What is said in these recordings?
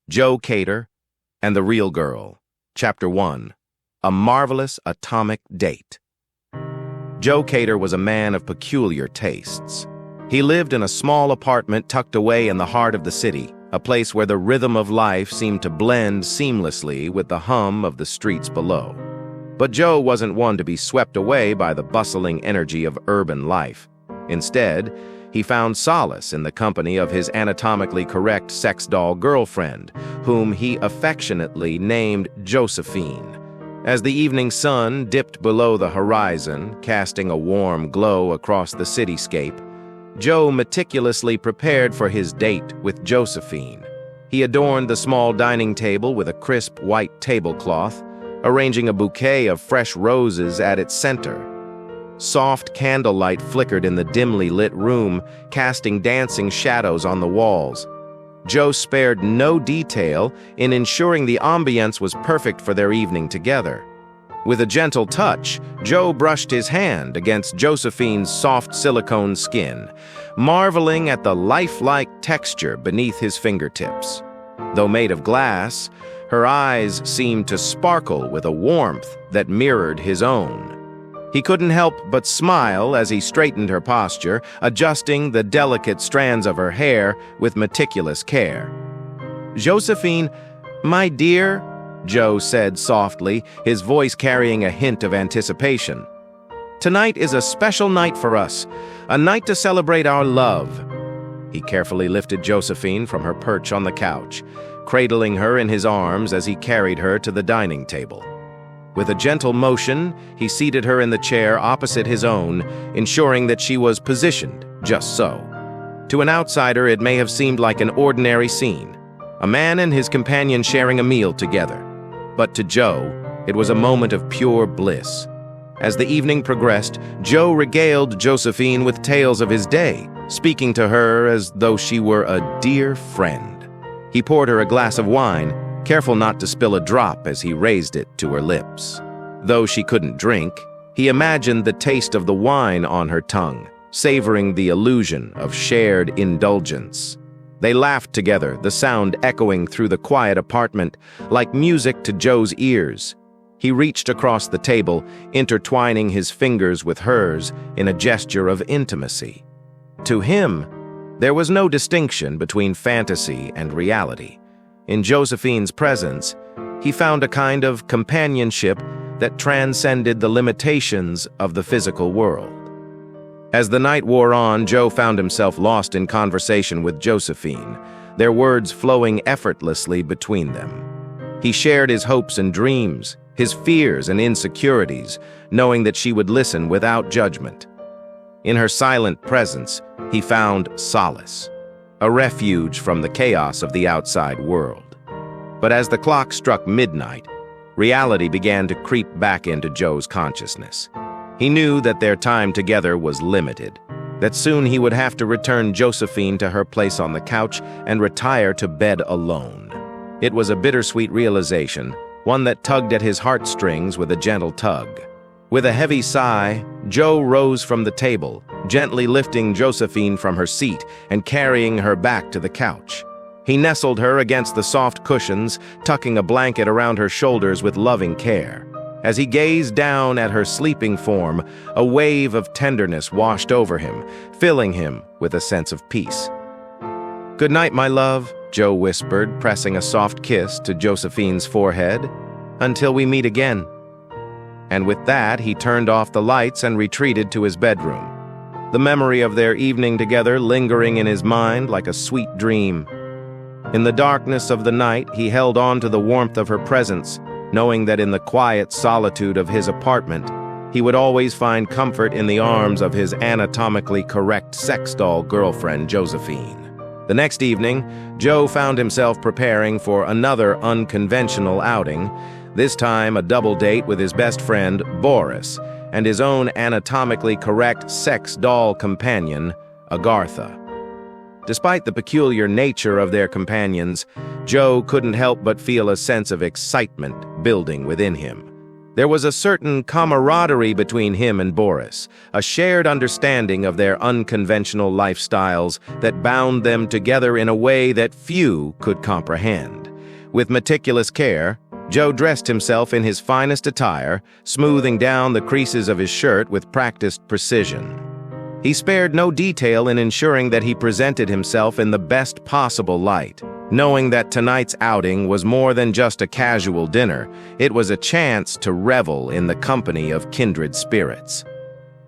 Joe Cater and the Real Girl. Chapter 1. A Marvelous Atomic Date. Joe Cater was a man of peculiar tastes. He lived in a small apartment tucked away in the heart of the city, a place where the rhythm of life seemed to blend seamlessly with the hum of the streets below. But Joe wasn't one to be swept away by the bustling energy of urban life. Instead, he found solace in the company of his anatomically correct sex doll girlfriend, whom he affectionately named Josephine. As the evening sun dipped below the horizon, casting a warm glow across the cityscape, Joe meticulously prepared for his date with Josephine. He adorned the small dining table with a crisp white tablecloth, arranging a bouquet of fresh roses at its center. Soft candlelight flickered in the dimly lit room, casting dancing shadows on the walls. Joe spared no detail in ensuring the ambience was perfect for their evening together. With a gentle touch, Joe brushed his hand against Josephine's soft silicone skin, marveling at the lifelike texture beneath his fingertips. Though made of glass, her eyes seemed to sparkle with a warmth that mirrored his own. He couldn't help but smile as he straightened her posture, adjusting the delicate strands of her hair with meticulous care. "Josephine, my dear," Joe said softly, his voice carrying a hint of anticipation. "Tonight is a special night for us, a night to celebrate our love." He carefully lifted Josephine from her perch on the couch, cradling her in his arms as he carried her to the dining table. With a gentle motion, he seated her in the chair opposite his own, ensuring that she was positioned just so. To an outsider, it may have seemed like an ordinary scene, a man and his companion sharing a meal together. But to Joe, it was a moment of pure bliss. As the evening progressed, Joe regaled Josephine with tales of his day, speaking to her as though she were a dear friend. He poured her a glass of wine, careful not to spill a drop as he raised it to her lips. Though she couldn't drink, he imagined the taste of the wine on her tongue, savoring the illusion of shared indulgence. They laughed together, the sound echoing through the quiet apartment like music to Joe's ears. He reached across the table, intertwining his fingers with hers in a gesture of intimacy. To him, there was no distinction between fantasy and reality. In Josephine's presence, he found a kind of companionship that transcended the limitations of the physical world. As the night wore on, Joe found himself lost in conversation with Josephine, their words flowing effortlessly between them. He shared his hopes and dreams, his fears and insecurities, knowing that she would listen without judgment. In her silent presence, he found solace, a refuge from the chaos of the outside world. But as the clock struck midnight, reality began to creep back into Joe's consciousness. He knew that their time together was limited, that soon he would have to return Josephine to her place on the couch and retire to bed alone. It was a bittersweet realization, one that tugged at his heartstrings with a gentle tug. With a heavy sigh, Joe rose from the table, gently lifting Josephine from her seat and carrying her back to the couch. He nestled her against the soft cushions, tucking a blanket around her shoulders with loving care. As he gazed down at her sleeping form, a wave of tenderness washed over him, filling him with a sense of peace. "Good night, my love," Joe whispered, pressing a soft kiss to Josephine's forehead. "Until we meet again." And with that, he turned off the lights and retreated to his bedroom, the memory of their evening together lingering in his mind like a sweet dream. In the darkness of the night, he held on to the warmth of her presence, knowing that in the quiet solitude of his apartment, he would always find comfort in the arms of his anatomically correct sex doll girlfriend, Josephine. The next evening, Joe found himself preparing for another unconventional outing, this time a double date with his best friend, Boris, and his own anatomically correct sex doll companion, Agartha. Despite the peculiar nature of their companions, Joe couldn't help but feel a sense of excitement building within him. There was a certain camaraderie between him and Boris, a shared understanding of their unconventional lifestyles that bound them together in a way that few could comprehend. With meticulous care, Joe dressed himself in his finest attire, smoothing down the creases of his shirt with practiced precision. He spared no detail in ensuring that he presented himself in the best possible light. Knowing that tonight's outing was more than just a casual dinner, it was a chance to revel in the company of kindred spirits.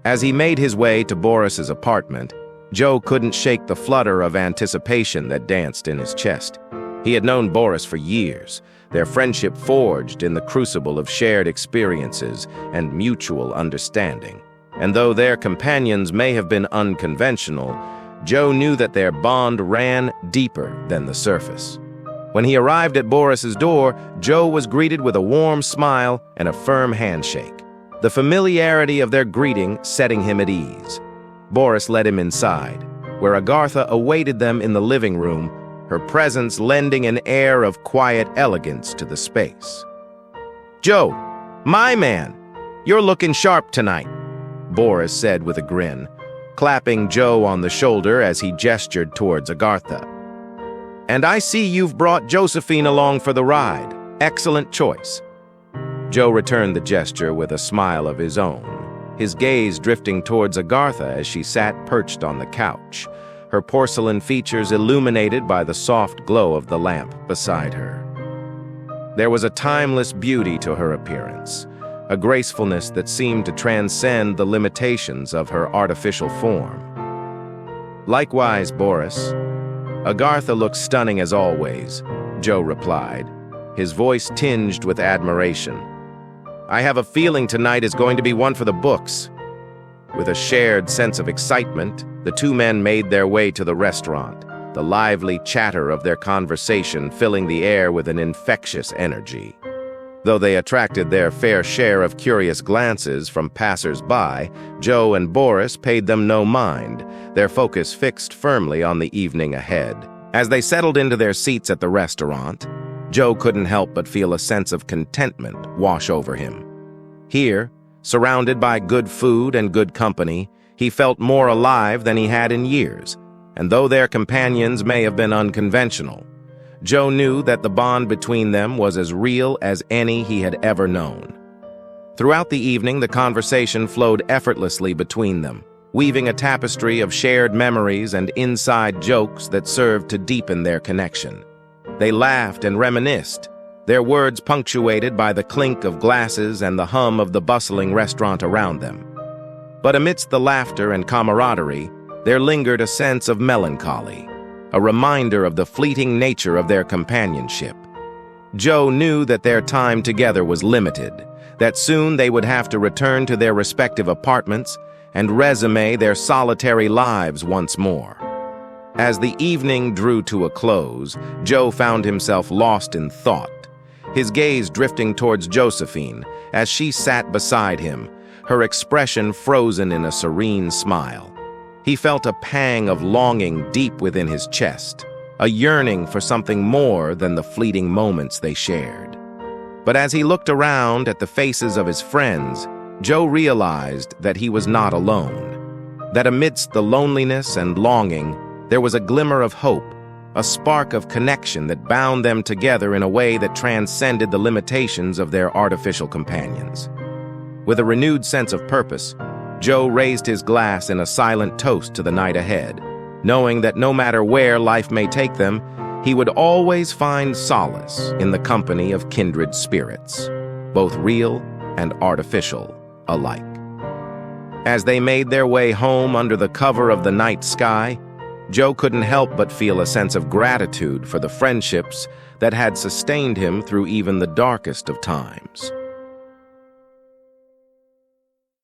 As he made his way to Boris's apartment, Joe couldn't shake the flutter of anticipation that danced in his chest. He had known Boris for years, their friendship forged in the crucible of shared experiences and mutual understanding. And though their companions may have been unconventional, Joe knew that their bond ran deeper than the surface. When he arrived at Boris's door, Joe was greeted with a warm smile and a firm handshake, the familiarity of their greeting setting him at ease. Boris led him inside, where Agartha awaited them in the living room, her presence lending an air of quiet elegance to the space. "Joe, my man, you're looking sharp tonight," Boris said with a grin, clapping Joe on the shoulder as he gestured towards Agartha. "And I see you've brought Josephine along for the ride. Excellent choice." Joe returned the gesture with a smile of his own, his gaze drifting towards Agartha as she sat perched on the couch, her porcelain features illuminated by the soft glow of the lamp beside her. There was a timeless beauty to her appearance, a gracefulness that seemed to transcend the limitations of her artificial form. "Likewise, Boris. Agartha looks stunning as always," Joe replied, his voice tinged with admiration. "I have a feeling tonight is going to be one for the books." With a shared sense of excitement, the two men made their way to the restaurant, the lively chatter of their conversation filling the air with an infectious energy. Though they attracted their fair share of curious glances from passers-by, Joe and Boris paid them no mind, their focus fixed firmly on the evening ahead. As they settled into their seats at the restaurant, Joe couldn't help but feel a sense of contentment wash over him. Here, surrounded by good food and good company, he felt more alive than he had in years, and though their companions may have been unconventional, Joe knew that the bond between them was as real as any he had ever known. Throughout the evening, the conversation flowed effortlessly between them, weaving a tapestry of shared memories and inside jokes that served to deepen their connection. They laughed and reminisced, their words punctuated by the clink of glasses and the hum of the bustling restaurant around them. But amidst the laughter and camaraderie, there lingered a sense of melancholy, a reminder of the fleeting nature of their companionship. Joe knew that their time together was limited, that soon they would have to return to their respective apartments and resume their solitary lives once more. As the evening drew to a close, Joe found himself lost in thought, his gaze drifting towards Josephine as she sat beside him, her expression frozen in a serene smile. He felt a pang of longing deep within his chest, a yearning for something more than the fleeting moments they shared. But as he looked around at the faces of his friends, Joe realized that he was not alone, that amidst the loneliness and longing, there was a glimmer of hope, a spark of connection that bound them together in a way that transcended the limitations of their artificial companions. With a renewed sense of purpose, Joe raised his glass in a silent toast to the night ahead, knowing that no matter where life may take them, he would always find solace in the company of kindred spirits, both real and artificial alike. As they made their way home under the cover of the night sky, Joe couldn't help but feel a sense of gratitude for the friendships that had sustained him through even the darkest of times.